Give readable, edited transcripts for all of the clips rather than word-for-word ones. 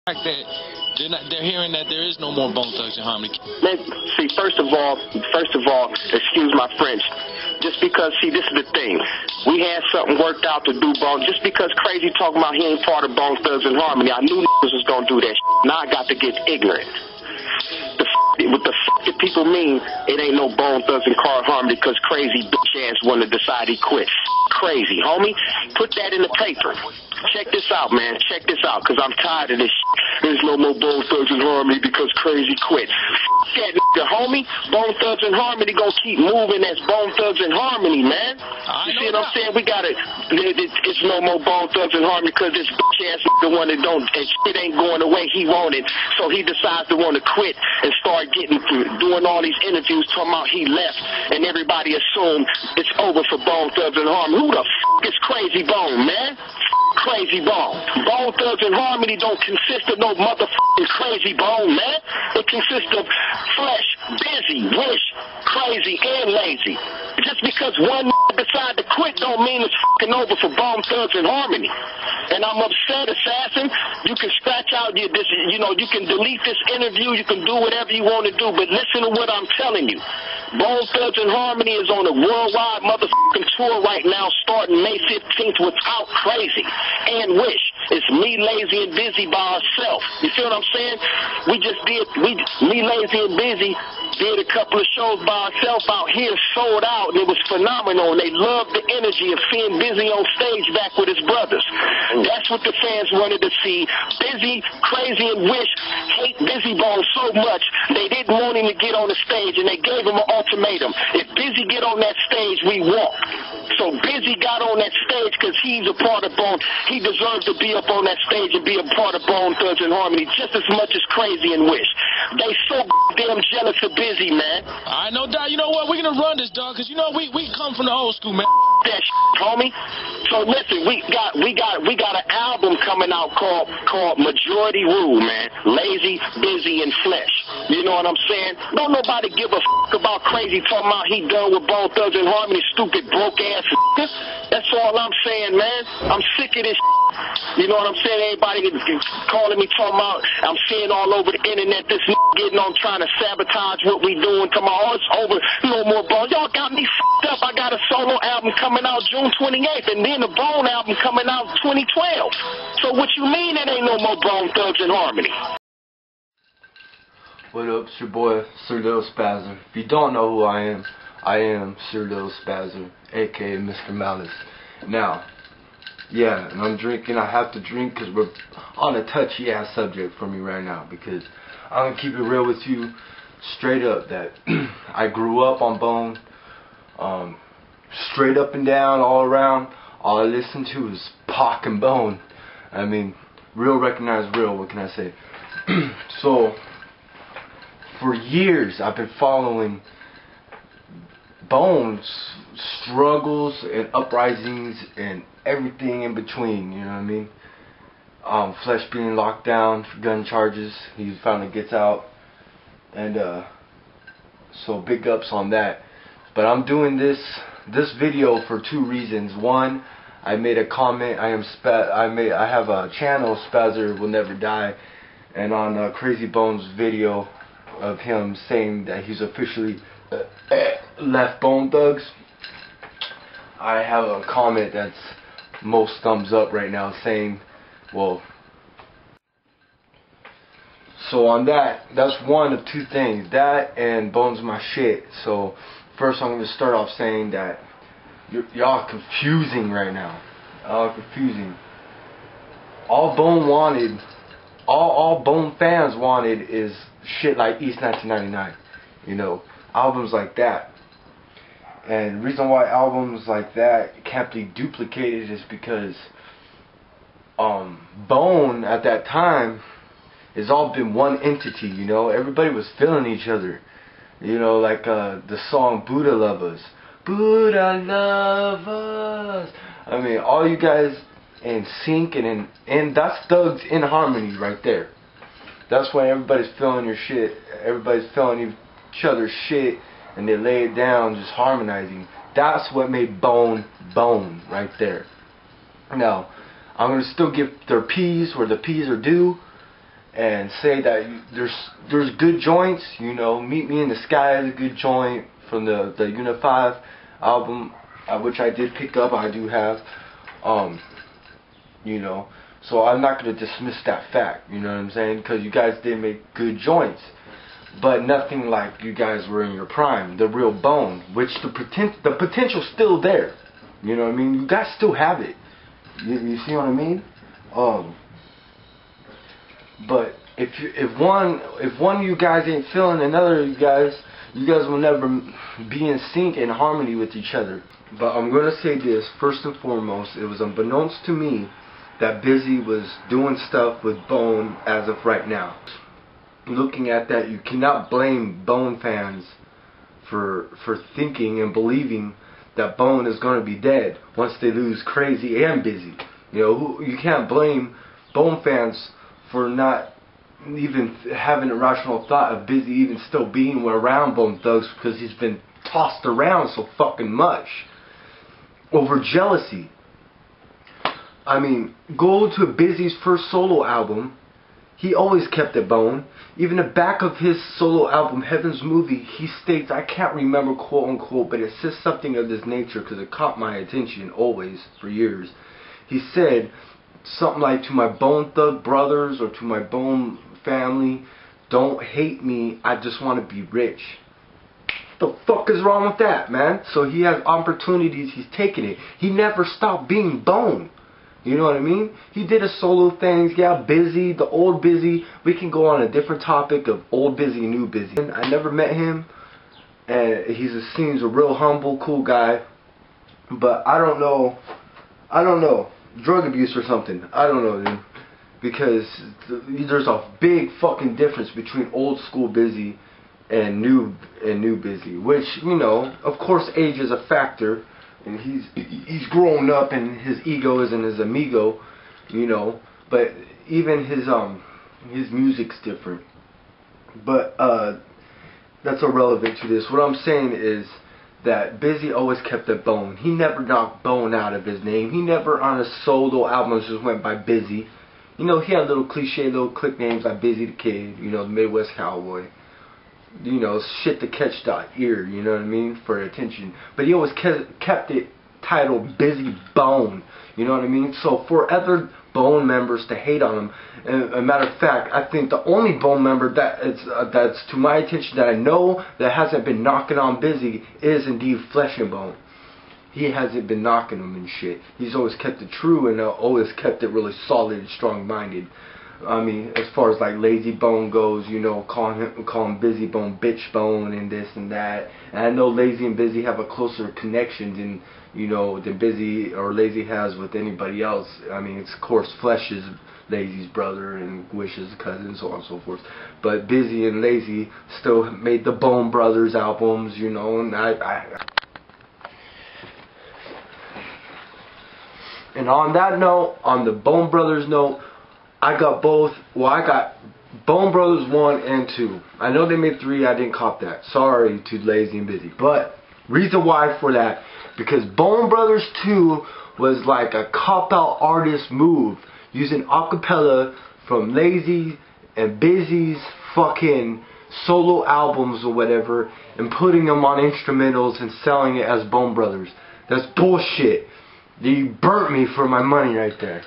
fact that they're hearing that there is no more Bone Thugs in Harmony. Man, see, first of all, excuse my French. Just because, see, this is the thing. We had something worked out to do Bone. Just because KRAYZIE talking about he ain't part of Bone Thugs in Harmony, I knew niggas was gonna do that shit. Now I got to get ignorant. What the fuck did people mean it ain't no Bone Thugs in Harmony because KRAYZIE bitch ass wanted to decide he quit? KRAYZIE, homie. Put that in the paper. Check this out, man. Check this out, because I'm tired of this shit. There's no more Bone Thugs in Harmony because KRAYZIE quit. F that nigga, homie. Bone Thugs in Harmony gonna keep moving as Bone Thugs in Harmony, man. You see what I'm saying? We gotta, it's no more Bone Thugs in Harmony because this bitch ass nigga one that don't, and shit ain't going the way he wanted, so he decides to want to quit and start doing all these interviews talking about he left, and everybody assumed it's over for Bone Thugs in Harmony. Who the f is KRAYZIE Bone, man? KRAYZIE Bone. Bone Thugs in Harmony don't consist of no motherfucking KRAYZIE Bone, man. It consists of Flesh, Busy, Wish, KRAYZIE, and Lazy. Just because one decide to quit don't mean it's fucking over for Bone Thugs in Harmony. And I'm upset, Assassin. You can scratch out you can delete this interview, you can do whatever you want to do, but listen to what I'm telling you. Bone Thugs in Harmony is on a worldwide motherfucking tour right now, starting May 15th without KRAYZIE and Wish. It's me, Lazy, and Busy by ourselves. You feel what I'm saying? Me, Lazy, and Busy did a couple of shows by ourselves out here, sold out, and it was phenomenal, and they loved the energy of seeing Busy on stage back with his brothers. That's what the fans wanted to see. Busy, KRAYZIE, and Wish hate Busy Bone so much, they didn't want him to get on the stage, and they gave him an ultimatum. If Busy get on that stage, we walk. So Busy got on that stage because he's a part of Bone. He deserves to be up on that stage and be a part of Bone Thugs in Harmony just as much as KRAYZIE and Wish. They so damn jealous of Busy, man. I know, dog. You know what? We're gonna run this, dog, because you know we come from the old school, man. That homie. So listen, we got an album coming out called Majority Rule, man. Lazy, Busy, and Flesh. You know what I'm saying? Don't nobody give a fuck about KRAYZIE talking about he done with Bone Thugs in Harmony, stupid broke ass. That's all I'm saying, man. I'm sick of this. You know what I'm saying? Everybody calling me talking about, I'm seeing all over the internet this getting on trying to sabotage what we doing. Come on, it's over. No more Bone. Y'all got me f***ed up. I got a solo album coming out June 28th, and then a Bone album coming out 2012. So what you mean it ain't no more Bone Thugs in Harmony? What up, it's your boy, SirLilSpazer. If you don't know who I am SirLilSpazer, aka Mr. Malice. Now, yeah, and I'm drinking. I have to drink because we're on a touchy-ass subject for me right now, because I'm going to keep it real with you, straight up, that I grew up on Bone, straight up and down, all around. All I listened to was Pac and Bone. I mean, real recognize real, what can I say? So, for years, I've been following Bone's struggles and uprisings and everything in between, you know what I mean? Flesh being locked down for gun charges, he finally gets out, and so big ups on that. But I'm doing this video for two reasons. One, I made a comment. I have a channel, Spazer Will Never Die, and on KRAYZIE Bone's video of him saying that he's officially left Bone Thugs, I have a comment that's most thumbs up right now saying, well, so on that's one of two things, that and Bone's my shit. So first I'm going to start off saying that y'all confusing right now. Y'all confusing. All Bone wanted, all Bone fans wanted is shit like East 1999, you know, albums like that. And the reason why albums like that can't be duplicated is because Bone at that time has all been one entity, you know. Everybody was feeling each other, you know, like the song Buddha Love Us. Buddha Love Us. I mean, all you guys in sync, and that's Thugs in Harmony right there. That's when everybody's feeling your shit. Everybody's feeling each other's shit, and they lay it down, just harmonizing. That's what made Bone right there. Now, I'm going to still give their P's where the P's are due, and say that there's good joints. You know, Meet Me in the Sky is a good joint from the Unit 5 album, which I did pick up. I do have, you know, so I'm not going to dismiss that fact. You know what I'm saying? Because you guys did make good joints, but nothing like you guys were in your prime, the real Bone, which the potential's still there. You know what I mean? You guys still have it. You see what I mean? But if one of you guys ain't feeling another of you guys will never be in sync and harmony with each other. But I'm gonna say this first and foremost: it was unbeknownst to me that Busy was doing stuff with Bone as of right now. Looking at that, you cannot blame Bone fans for thinking and believing that Bone is going to be dead once they lose KRAYZIE and Busy. You know, you can't blame Bone fans for not even having a rational thought of Busy even still being around BoneThugs, because he's been tossed around so fucking much over jealousy. I mean, go to Busy's first solo album. He always kept it Bone. Even the back of his solo album, Heaven's Movie, he states, I can't remember quote unquote, but it says something of this nature because it caught my attention always for years. He said something like, to my Bone Thug brothers or to my Bone family, don't hate me, I just want to be rich. The fuck is wrong with that, man? So he has opportunities, he's taking it. He never stopped being Bone. You know what I mean? He did his solo things. Yeah, Busy, the old Busy. We can go on a different topic of old Busy, new Busy. I never met him, and he seems a real humble, cool guy. But I don't know, drug abuse or something. I don't know, dude. Because there's a big fucking difference between old school Busy and new Busy. Which, you know, of course, age is a factor. And he's grown up, and his ego isn't his amigo, you know. But even his music's different. But that's irrelevant to this. What I'm saying is that Busy always kept it Bone. He never knocked Bone out of his name. He never on his solo albums just went by Busy. You know, he had little cliche, little click names like Busy the Kid, you know, the Midwest Cowboy. You know, shit to catch the ear, you know what I mean, for attention. But he always kept it titled Busy Bone, you know what I mean. So for other Bone members to hate on him, and a matter of fact, I think the only Bone member that's to my attention that I know that hasn't been knocking on Busy is indeed Flesh and Bone. He hasn't been knocking him and shit. He's always kept it true and always kept it really solid and strong-minded. I mean, as far as like Lazy Bone goes, you know, calling Busy Bone Bitch Bone and this and that. And I know Lazy and Busy have a closer connection than, you know, than Busy or Lazy has with anybody else. I mean, it's of course Flesh is Lazy's brother and Wish's cousin, so on and so forth. But Busy and Lazy still made the Bone Brothers albums, you know, and and on that note, on the Bone Brothers note, I got both. Well, I got Bone Brothers 1 and 2. I know they made 3. I didn't cop that. Sorry to Lazy and Busy. But reason why for that, because Bone Brothers 2 was like a cop-out artist move, using acapella from Lazy and Busy's fucking solo albums or whatever, and putting them on instrumentals and selling it as Bone Brothers. That's bullshit. You burnt me for my money right there.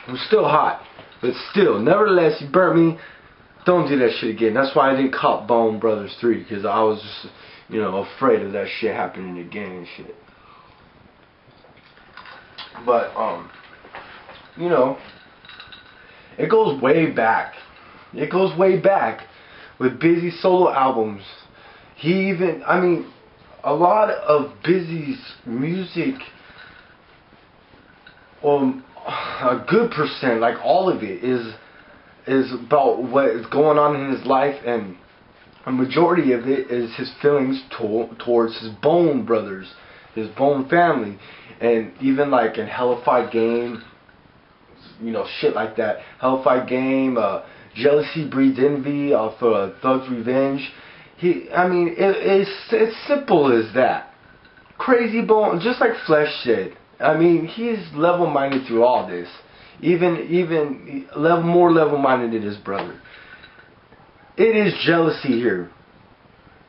I'm still hot. But still, nevertheless, you burnt me. Don't do that shit again. That's why I didn't cop Bone Brothers 3. Because I was just, you know, afraid of that shit happening again and shit. But, you know, it goes way back. It goes way back with Busy solo albums. He even, I mean, a lot of Busy's music, a good percent, like all of it, is about what is going on in his life, and a majority of it is his feelings towards his Bone brothers, his Bone family, and even like in Hellified Game, you know, shit like that. Hellified Game, Jealousy Breeds Envy off Thug's Revenge. I mean, it's simple as that. Crazy Bone, just like Flesh said. I mean, he's level-minded through all this. even more level-minded than his brother. It is jealousy here.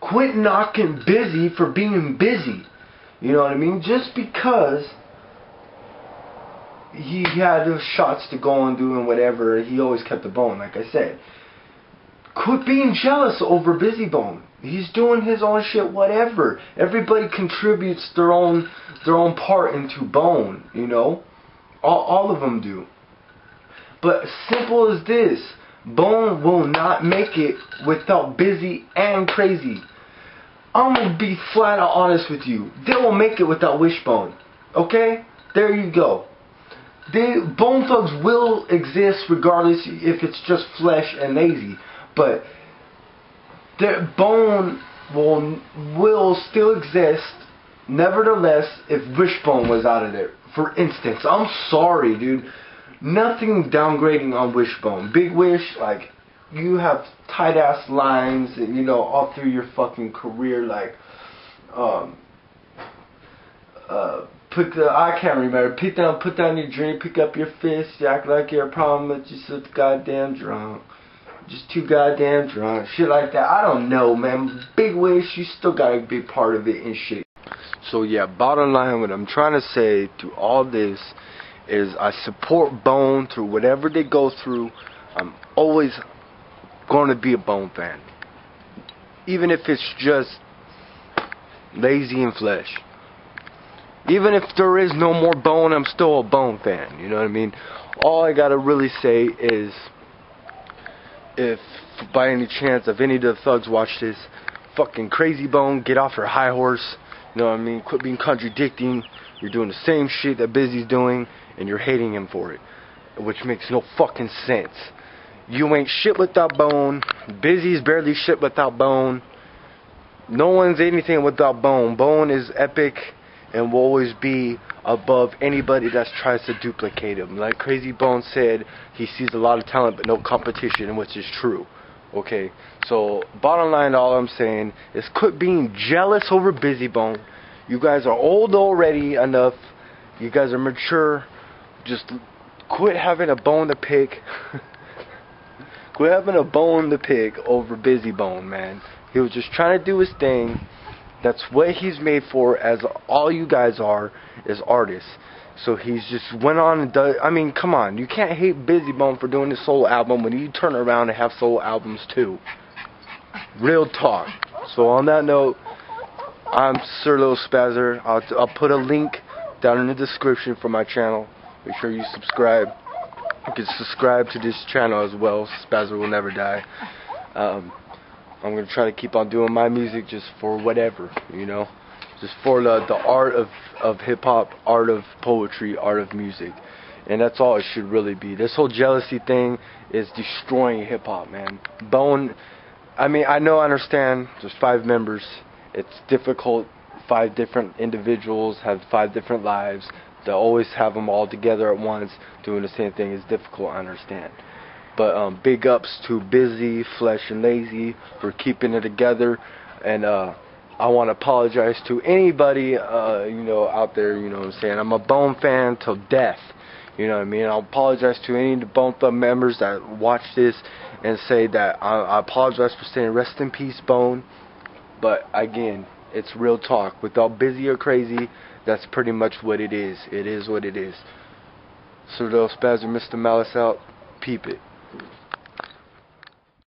Quit knocking Busy for being busy. You know what I mean? Just because he had those shots to go and do and whatever, he always kept the bone, like I said. Quit being jealous over Busy Bone. He's doing his own shit, whatever. Everybody contributes their own part into Bone, you know? All of them do. But simple as this, Bone will not make it without Busy and KRAYZIE. I'm gonna be flat out honest with you. They won't make it without Wishbone. Okay? There you go. BoneThugs will exist regardless if it's just flesh and lazy. But their Bone will still exist nevertheless if Wishbone was out of there. For instance, I'm sorry, dude. Nothing downgrading on Wishbone. Big Wish, like, you have tight ass lines, and you know, all through your fucking career, like, I can't remember. Put down your drink, pick up your fist, you act like you're a problem, but you're so goddamn drunk. Just too goddamn drunk. Shit like that. I don't know, man. Big Wish, you still got a big part of it and shit. So yeah, bottom line, what I'm trying to say to all this is I support Bone through whatever they go through. I'm always going to be a Bone fan. Even if it's just lazy and flesh. Even if there is no more Bone, I'm still a Bone fan. You know what I mean? All I gotta really say is, if by any chance if any of the thugs watch this, fucking KRAYZIE Bone, get off your high horse. You know what I mean? Quit being contradicting. You're doing the same shit that Busy's doing, and you're hating him for it, which makes no fucking sense. You ain't shit without Bone. Busy's barely shit without Bone. No one's anything without Bone. Bone is epic and will always be above anybody that tries to duplicate him. Like KRAYZIE Bone said, he sees a lot of talent but no competition, which is true. Okay, so bottom line, all I'm saying is quit being jealous over Busy Bone. You guys are old already enough. You guys are mature. Just quit having a bone to pick. Quit having a bone to pick over Busy Bone, man. He was just trying to do his thing. That's what he's made for, as all you guys are, is artists. So he's just went on and done. I mean, come on. You can't hate Busy Bone for doing his solo album when you turn around and have solo albums too. Real talk. So on that note, I'm SirLilSpazer. I'll put a link down in the description for my channel. Make sure you subscribe. You can subscribe to this channel as well. Spazer will never die. I'm going to try to keep on doing my music just for whatever, you know. Just for the art of hip-hop, art of poetry, art of music. And that's all it should really be. This whole jealousy thing is destroying hip-hop, man. Bone, I mean, I understand there's 5 members. It's difficult. 5 different individuals have 5 different lives. To always have them all together at once doing the same thing is difficult, I understand. But big ups to Busy, Flesh, and Lazy for keeping it together. And I want to apologize to anybody, you know, out there, you know what I'm saying. I'm a Bone fan till death, you know what I mean. I'll apologize to any of the BoneThugs members that watch this and say that I apologize for saying rest in peace, Bone. But again, it's real talk. Without Busy or KRAYZIE, that's pretty much what it is. It is what it is. SirLilSpazer, Mr. Malice out. Peep it.